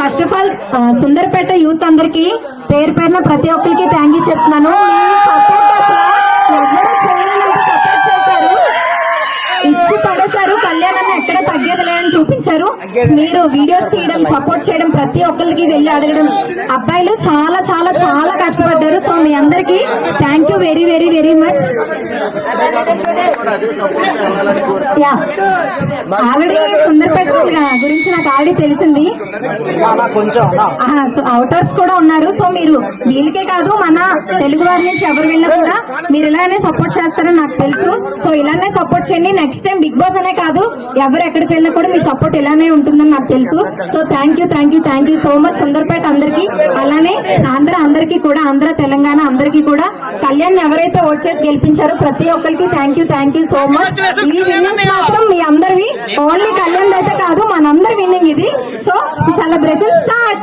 First of all సుందర్పేట youth అందరికి పేరు పేరున ప్రతి ఒక్కరికి థ్యాంక్ యూ చెప్తున్నాను. ఇచ్చి పడేశారు, కళ్యాణాన్ని ఎక్కడ తగ్గేది లేదని చూపించారు. మీరు వీడియోస్ తీయడం, సపోర్ట్ చేయడం, ప్రతి ఒక్కరికి వెళ్ళి అడగడం, అబ్బాయిలు చాలా చాలా చాలా కష్టపడ్డారు. సో మీ అందరికి thank you very very very much. Already Sundarpet గురించి నాకు ఆల్రెడీ తెలిసింది. అవుటర్స్ కూడా ఉన్నారు. సో మీరు వీళ్ళకే కాదు, మన తెలుగు వారి నుంచి ఎవరు వెళ్ళినా కూడా మీరు ఇలానే సపోర్ట్ చేస్తారని నాకు తెలుసు. సో ఇలానే సపోర్ట్ చేయండి. నెక్స్ట్ టైం బిగ్ బాస్ అనే కాదు, ఎవరు ఎక్కడికి వెళ్ళినా కూడా మీ సపోర్ట్ ఇలానే ఉంటుందని నాకు తెలుసు. So thank you so much Sundarpet అందరికి, అలానే అందరికీ కూడా, ఆంధ్ర తెలంగాణ అందరికీ కూడా. కళ్యాణ్ ఎవరైతే ఓట్ చేసి గెలిపించారో ప్రతి ఒక్కరికి థ్యాంక్ యూ సో మచ్. ఈ విన్నింగ్స్ మాత్రం మీ అందరివి, ఓన్లీ కళ్యాణ్ అయితే కాదు, మనందరి విన్నింగ్ ఇది. So celebration start.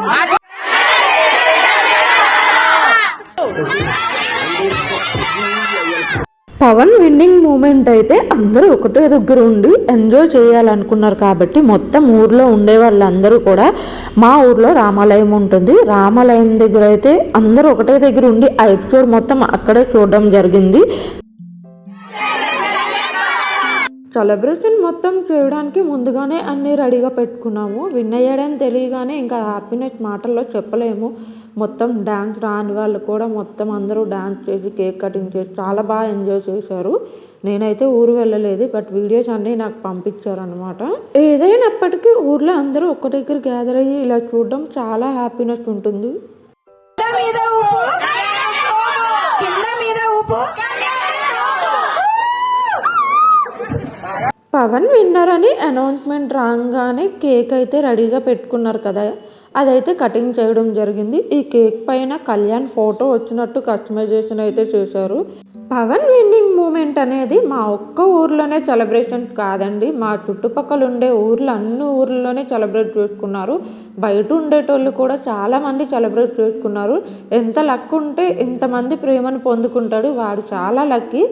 Pawan winning moment అయితే అందరూ ఒకటే దగ్గర ఉండి ఎంజాయ్ చేయాలనుకున్నారు కాబట్టి మొత్తం ఊర్లో ఉండే వాళ్ళందరూ కూడా, మా ఊర్లో రామాలయం ఉంటుంది, రామాలయం దగ్గర అయితే అందరూ ఒకటే దగ్గర ఉండి ఆ ఎపిసోడ్ మొత్తం అక్కడే చూడడం జరిగింది. సెలబ్రేషన్ మొత్తం చేయడానికి ముందుగానే అన్నీ రెడీగా పెట్టుకున్నాము. విన్ అయ్యాడని తెలియగానే ఇంకా హ్యాపీనెస్ మాటల్లో చెప్పలేము. మొత్తం డ్యాన్స్ రాని వాళ్ళు కూడా మొత్తం అందరూ డ్యాన్స్ చేసి, కేక్ కటింగ్ చేసి చాలా బాగా ఎంజాయ్ చేశారు. నేనైతే ఊరు వెళ్ళలేదు, బట్ వీడియోస్ అన్నీ నాకు పంపించారు అనమాట. ఏదైనప్పటికీ ఊర్లో అందరూ ఒక్క దగ్గర గ్యాదర్ అయ్యి ఇలా చూడడం చాలా హ్యాపీనెస్ ఉంటుంది. పవన్ విన్నర్ అని అనౌన్స్మెంట్ రాగానే కేక్ అయితే రెడీగా పెట్టుకున్నారు కదా, అదైతే కటింగ్ చేయడం జరిగింది. ఈ కేక్ పైన కళ్యాణ్ ఫోటో వచ్చినట్టు కస్టమైజేషన్ అయితే చేశారు. పవన్ విన్నింగ్ మూమెంట్ అనేది మా ఒక్క ఊర్లోనే సెలబ్రేషన్ కాదండి, మా చుట్టుపక్కల ఉండే ఊర్లు అన్ని ఊర్లలోనే సెలబ్రేట్ చేసుకున్నారు. బయట ఉండేటోళ్ళు కూడా చాలామంది సెలబ్రేట్ చేసుకున్నారు. ఎంత లక్ ఉంటే ఇంతమంది ప్రేమను పొందుకుంటాడు, వాడు చాలా లక్కీ.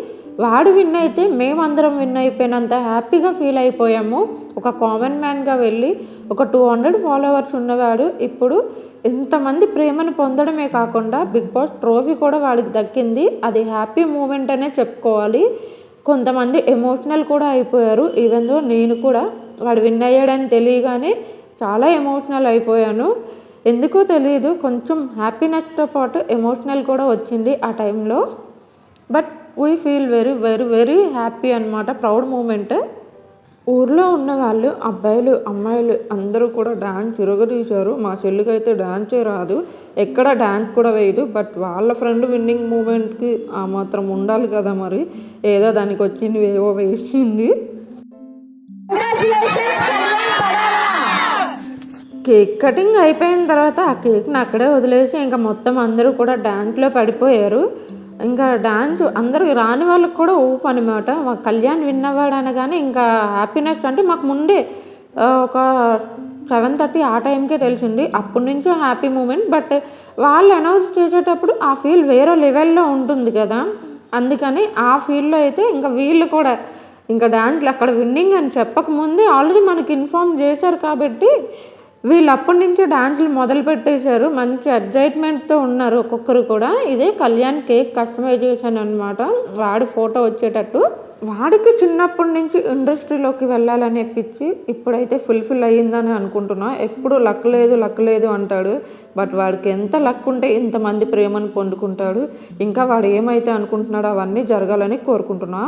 వాడు విన్ అయితే మేమందరం విన్ అయిపోయినంత హ్యాపీగా ఫీల్ అయిపోయాము. ఒక కామన్ మ్యాన్గా వెళ్ళి ఒక 200 ఫాలోవర్స్ ఉన్నవాడు ఇప్పుడు ఇంతమంది ప్రేమను పొందడమే కాకుండా బిగ్ బాస్ ట్రోఫీ కూడా వాడికి దక్కింది. అది హ్యాపీ మూమెంట్ అనే చెప్పుకోవాలి. కొంతమంది ఎమోషనల్ కూడా అయిపోయారు. ఈవెన్ దో నేను కూడా వాడు విన్ అయ్యాడని తెలియగానే చాలా ఎమోషనల్ అయిపోయాను. ఎందుకో తెలియదు, కొంచెం హ్యాపీనెస్తో పాటు ఎమోషనల్ కూడా వచ్చింది ఆ టైంలో. But we feel very very very happy అనమాట, ప్రౌడ్ మూమెంట్. ఊర్లో ఉన్న వాళ్ళు, అబ్బాయిలు అమ్మాయిలు అందరూ కూడా డ్యాన్స్ తిరగదీశారు. మా చెల్లికైతే డ్యాన్సే రాదు, ఎక్కడ డ్యాన్స్ కూడా వేయదు. బట్ వాళ్ళ ఫ్రెండ్ విన్నింగ్ మూమెంట్కి ఆ మాత్రం ఉండాలి కదా, మరి ఏదో దానికి వచ్చింది, ఏవో వేసింది. కేక్ కటింగ్ అయిపోయిన తర్వాత ఆ కేక్ని అక్కడే వదిలేసి ఇంకా మొత్తం అందరూ కూడా డ్యాన్స్లో పడిపోయారు. ఇంకా డాన్స్ అందరికి రాని వాళ్ళకి కూడా ఊపు అనమాట. మాకు కళ్యాణ్ విన్నవాడు అనగానే ఇంకా హ్యాపీనెస్. అంటే మాకు ముందే ఒక 7:30 ఆ టైంకే తెలిసింది, అప్పటి నుంచో హ్యాపీ మూమెంట్. బట్ వాళ్ళు అనౌన్స్ చేసేటప్పుడు ఆ ఫీల్ వేరే లెవెల్లో ఉంటుంది కదా, అందుకని ఆ ఫీల్లో అయితే ఇంకా వీళ్ళు కూడా ఇంకా డాన్స్లు అక్కడ విన్నింగ్ అని చెప్పకముందే ఆల్రెడీ మనకి ఇన్ఫార్మ్ చేశారు కాబట్టి వీళ్ళు అప్పటి నుంచే డాన్సులు మొదలు పెట్టేశారు. మంచి ఎగ్జైట్మెంట్తో ఉన్నారు ఒక్కొక్కరు కూడా. ఇదే కళ్యాణ్ కేక్ కస్టమైజేషన్ అనమాట, వాడి ఫోటో వచ్చేటట్టు. వాడికి చిన్నప్పటి నుంచి ఇండస్ట్రీలోకి వెళ్ళాలనే పిచ్చి ఇప్పుడైతే ఫుల్ఫిల్ అయ్యిందని అనుకుంటున్నా. ఎప్పుడు లక్ లేదు అంటాడు, బట్ వాడికి ఎంత లక్ ఉంటే ఇంతమంది ప్రేమను పొందుకుంటాడు. ఇంకా వాడు ఏమైతే అనుకుంటున్నాడో అవన్నీ జరగాలని కోరుకుంటున్నా.